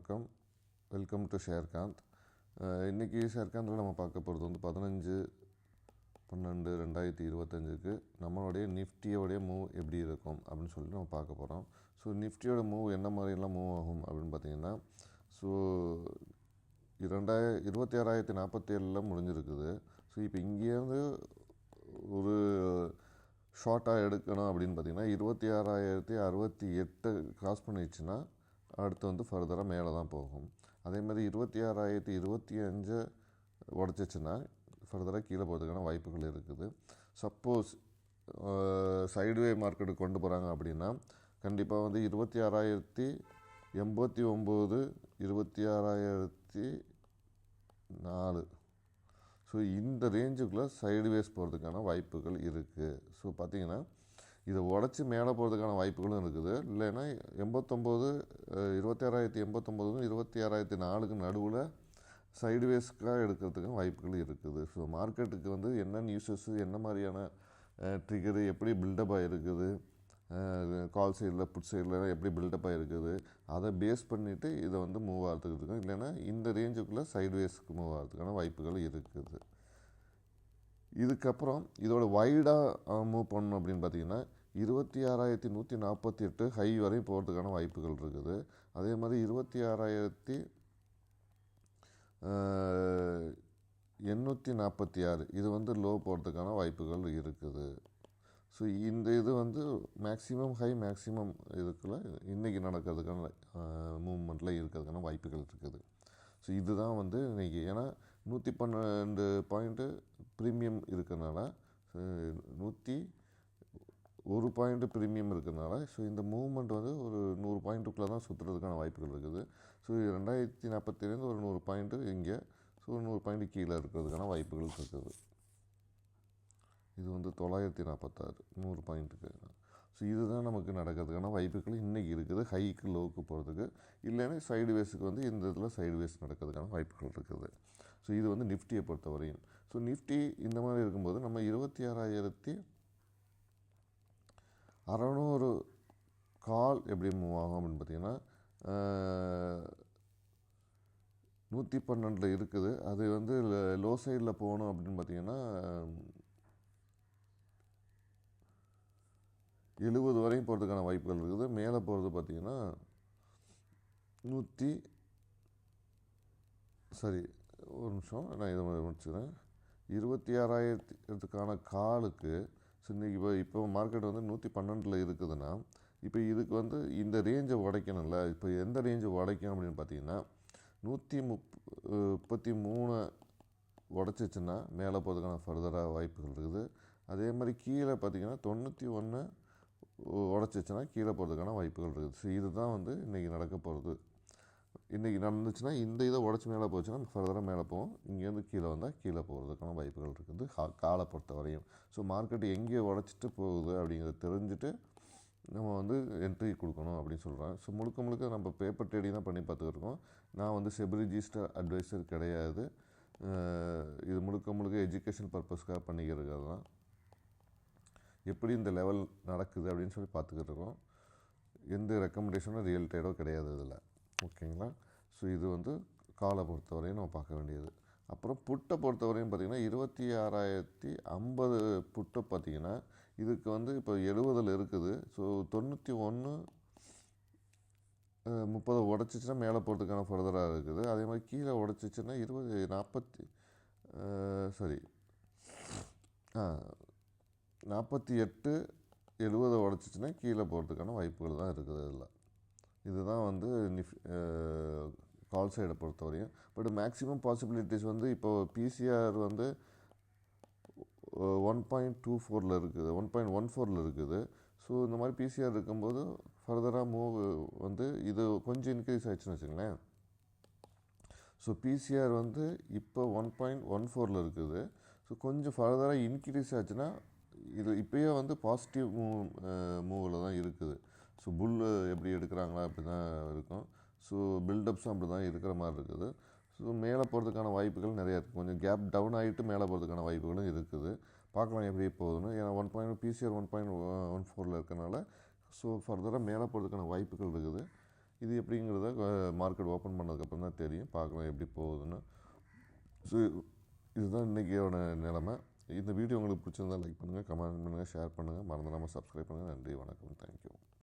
வணக்கம். Welcome to ஷேர்காந்த். இன்றைக்கி ஷேர்காந்தில் நம்ம பார்க்க போகிறது வந்து 15/12/2025க்கு நம்மளுடைய நிஃப்டியோடைய மூவ் எப்படி இருக்கும் அப்படின்னு சொல்லிட்டு நம்ம பார்க்க போகிறோம். ஸோ நிஃப்டியோட மூவ் என்ன மாதிரிலாம் மூவ் ஆகும் அப்படின்னு பார்த்தீங்கன்னா, ஸோ 26,047 முடிஞ்சிருக்குது. ஸோ இப்போ இங்கேருந்து ஒரு ஷார்ட்டாக எடுக்கணும் அப்படின்னு பார்த்தீங்கன்னா 26,068 கிராஸ் பண்ணிடுச்சுன்னா அடுத்து வந்து ஃபர்தராக மேலே தான் போகும். அதே மாதிரி 26,025 உடச்சிச்சின்னா ஃபர்தராக கீழே போகிறதுக்கான வாய்ப்புகள் இருக்குது. சப்போஸ் சைடுவே மார்க்கெட்டுக்கு கொண்டு போகிறாங்க அப்படின்னா கண்டிப்பாக வந்து 26,089 26,004 ஸோ இந்த ரேஞ்சுக்குள்ளே சைடுவேஸ் போகிறதுக்கான வாய்ப்புகள் இருக்குது. ஸோ பார்த்திங்கன்னா இதை உடச்சி மேலே போகிறதுக்கான வாய்ப்புகளும் இருக்குது. இல்லைன்னா 26,089 26,004 நடுவில் சைடுவேஸ்க்காக எடுக்கிறதுக்கும் வாய்ப்புகள் இருக்குது. ஸோ மார்க்கெட்டுக்கு வந்து என்ன நியூஸஸ்ஸு, என்ன மாதிரியான ட்ரிகரு, எப்படி பில்டப் ஆகிருக்குது, கால் சைடில் புட் சைடில் எப்படி பில்டப் ஆகிருக்குது, அதை பேஸ் பண்ணிவிட்டு இதை வந்து மூவ் ஆகிறதுக்கு இருக்கும். இல்லைன்னா இந்த ரேஞ்சுக்குள்ளே சைடுவேஸ்க்கு மூவ் ஆகிறதுக்கான வாய்ப்புகள் இருக்குது. இதுக்கப்புறம் இதோட வைடாக மூவ் பண்ணணும் அப்படின்னு பார்த்தீங்கன்னா 26,148 ஹை வரையும் போகிறதுக்கான வாய்ப்புகள் இருக்குது. அதே மாதிரி 26,846 இது வந்து லோ போகிறதுக்கான வாய்ப்புகள் இருக்குது. ஸோ இந்த இது வந்து மேக்ஸிமம் ஹை மேக்ஸிமம் இதுக்குள்ள இன்றைக்கி நடக்கிறதுக்கான மூவ்மெண்ட்டில் இருக்கிறதுக்கான வாய்ப்புகள் இருக்குது. ஸோ இதுதான் வந்து இன்றைக்கி ஏன்னா 112 பாயிண்ட்டு ப்ரீமியம் இருக்கிறதுனால 101 பாயிண்ட்டு ப்ரீமியம் இருக்கிறதுனால ஸோ இந்த மூவ்மெண்ட் வந்து ஒரு 100 பாயிண்ட்டுக்குள்ளே தான் சுற்றுறதுக்கான வாய்ப்புகள் இருக்குது. ஸோ 2,047 ஒரு 100 பாயிண்ட்டு இங்கே, ஸோ 100 பாயிண்ட்டு கீழே இருக்கிறதுக்கான வாய்ப்புகள் இருக்குது. இது வந்து 946 100 பாயிண்ட்டுக்கு. ஸோ இதுதான் நமக்கு நடக்கிறதுக்கான வாய்ப்புகள் இன்றைக்கி இருக்குது. ஹைக்கு லோவுக்கு போகிறதுக்கு, இல்லைன்னா சைடுவேஸுக்கு வந்து இந்த இதில் சைடுவேஸ் நடக்கிறதுக்கான வாய்ப்புகள் இருக்குது. ஸோ இது வந்து நிஃப்டியை பொறுத்தவரையும். ஸோ நிஃப்டி இந்த மாதிரி இருக்கும்போது நம்ம 26,600 கால் எப்படி மூவ் ஆகும் அப்படின்னு பார்த்திங்கன்னா 112 இருக்குது. அது வந்து லோ சைடில் போகணும் அப்படின்னு பார்த்திங்கன்னா 70 வரையும் போகிறதுக்கான வாய்ப்புகள் இருக்குது. மேலே போகிறது பார்த்திங்கன்னா ஒரு நிமிஷம் நான் இதை முடிச்சுக்கிறேன். 26,000க்கான காலுக்கு ஸோ இன்றைக்கி இப்போ மார்க்கெட் வந்து 112 இருக்குதுன்னா இப்போ இதுக்கு வந்து இந்த ரேஞ்சை உடைக்கணும்ல. இப்போ எந்த ரேஞ்சை உடைக்கும் அப்படின்னு பார்த்தீங்கன்னா 133 உடச்சிச்சின்னா மேலே போகிறதுக்கான ஃபர்தராக வாய்ப்புகள் இருக்குது. அதே மாதிரி கீழே பார்த்திங்கன்னா 91 உடச்சிச்சின்னா கீழே போகிறதுக்கான வாய்ப்புகள் இருக்குது. ஸோ இதுதான் வந்து இன்றைக்கி நடக்க போகிறது. இன்றைக்கி நடந்துச்சுன்னா இந்த இதை உடச்சி மேலே போச்சுன்னா ஃபர்தராக மேலே போகும். இங்கேருந்து கீழே வந்தால் கீழே போகிறதுக்கான வாய்ப்புகள் இருக்குது காலை பொறுத்த வரையும். ஸோ மார்க்கெட் எங்கே உடச்சிட்டு போகுது அப்படிங்கிறத தெரிஞ்சுட்டு நம்ம வந்து என்ட்ரி கொடுக்கணும் அப்படின்னு சொல்கிறேன். ஸோ முழுக்க நம்ம பேப்பர் ட்ரேடிங் தான் பண்ணி பார்த்துக்கிருக்கோம். நான் வந்து செபி ரிஜிஸ்டர் அட்வைசர் கிடையாது. இது முழுக்க எஜுகேஷன் பர்பஸ்க்காக பண்ணிக்கிறது தான். எப்படி இந்த லெவல் நடக்குது அப்படின்னு சொல்லி பார்த்துக்கிட்டு இருக்கோம். எந்த ரெக்கமெண்டேஷனும் ரியல் ட்ரேடோ கிடையாது இதில். ஓகேங்களா? ஸோ இது வந்து காலை பொறுத்தவரையும் நம்ம பார்க்க வேண்டியது. அப்புறம் புட்டை பொறுத்தவரையும் பார்த்திங்கன்னா 26,050 புட்டை பார்த்திங்கன்னா இதுக்கு வந்து இப்போ 70 இருக்குது. ஸோ 91 30 உடச்சிச்சின்னா மேலே போகிறதுக்கான ஃபர்தராக இருக்குது. அதே மாதிரி கீழே உடச்சிச்சின்னா 48 70 உடச்சிச்சின்னா கீழே போகிறதுக்கான வாய்ப்புகள் தான் இருக்குது இதில். இதுதான் வந்து கால் சைடை பொறுத்தவரையும். பட் மேக்ஸிமம் பாசிபிலிட்டிஸ் வந்து இப்போ பிசிஆர் வந்து 1.24 இருக்குது, 1.14 இருக்குது. ஸோ இந்த மாதிரி பிசிஆர் இருக்கும்போது ஃபர்தராக மூவ் வந்து இது கொஞ்சம் இன்க்ரீஸ் ஆகிடுச்சுன்னு வச்சுங்களேன். ஸோ பிசிஆர் வந்து இப்போ 1.14 இருக்குது. ஸோ கொஞ்சம் ஃபர்தராக இன்க்ரீஸ் ஆச்சுன்னா இது இப்போயே வந்து பாசிட்டிவ் மூவில் தான் இருக்குது. ஸோ புல் எப்படி எடுக்கிறாங்களா அப்படி தான் இருக்கும். ஸோ பில்டப்ஸும் அப்படி தான் இருக்கிற மாதிரி இருக்குது. ஸோ மேலே போகிறதுக்கான வாய்ப்புகள் நிறையா இருக்குது. கொஞ்சம் கேப் டவுன் ஆகிட்டு மேலே போகிறதுக்கான வாய்ப்புகளும் இருக்குது. பார்க்கலாம் எப்படி போகுதுன்னு. ஏன்னா பிசிஆர் 1.14 இருக்கிறனால ஸோ ஃபர்தராக மேலே போகிறதுக்கான வாய்ப்புகள் இருக்குது. இது எப்படிங்கிறத மார்க்கெட் ஓப்பன் பண்ணதுக்கப்புறம் தான் தெரியும். பார்க்கலாம் எப்படி போகுதுன்னு. ஸோ இதுதான் இன்றைக்கியோட நிலைமை. இந்த வீடியோ உங்களுக்கு பிடிச்சிருந்தால் லைக் பண்ணுங்கள், கமெண்ட் பண்ணுங்கள், ஷேர் பண்ணுங்கள், மறந்துடாமல் சப்ஸ்கிரைப் பண்ணுங்கள். நன்றி, வணக்கம், தேங்க்யூ.